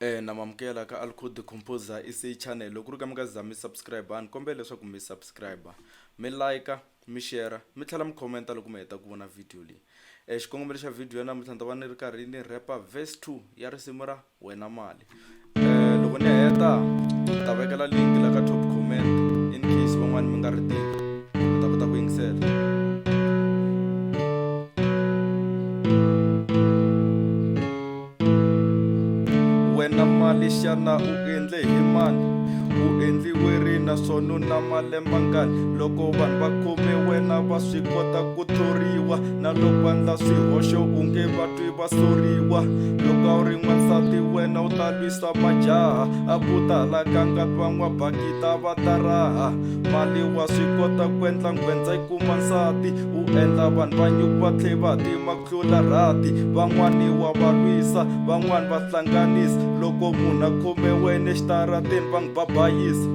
namamukela ka Alcode Composer isa channel loko ri ka mi nga za mi subscribe ani kombela leswaku mi subscribe mi like mi share mi tlhela mi commenta loko mi heta ku vona video leyi xikongomelo xa video ya namuntlha ni ta va ni ri karhi ni rapa verse 2 ya risimu ra wena mali loko ni heta ni ta vekela link la ka top comment in case van'wani mi nga ri tivi mi ta kota ku yingisela wena mali xana u endle hi mani u endliwe ri naswona na malembe ngani loko vanhu va khome wena va swi kota ku thoriwa na loko vandla swihoxo u nge va twi va soriwa loko a wu ri n'wansati wena u ta lwisa majaha a ku tala ka ngati van'wabakita va ta raha mali wa swi kota ku endla ngwendza yi kuma nsati u endla vanhu va nyuku va tlhe va tima ku tlula rati van'wani wa va lwisa van'wani va hlanganisa loko munhu a khome wena exitarateni va n'wi babayisa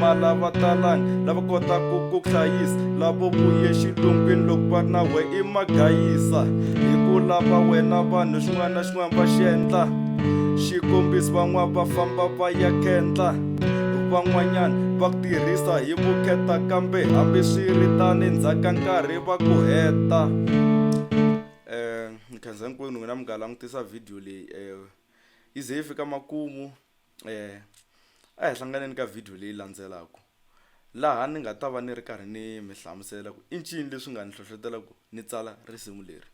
malava talanga lava kotaku ku hlayisa lavo vuye xilungwini loko va ri na we i magayisa hi ku lava wena vanhu xin'wana na xin'wana va xi endla xikombiso van'wana va famba va ya khendla van'wanyana va ku tirhisa hi vukheta kambe hambi swi ri tani ndzhaka nkarhi va ku heta ni khensa hinkwenu n'wina mi nga langutisa video leyi yi ze yi fika makumu a hi hlanganeni ka video leyi landzelaka laha ni nga ta va ni ri karhi ni mi hlamusela ku i ncini leswi nga ni hlohlotelaka ni tsala risimu leri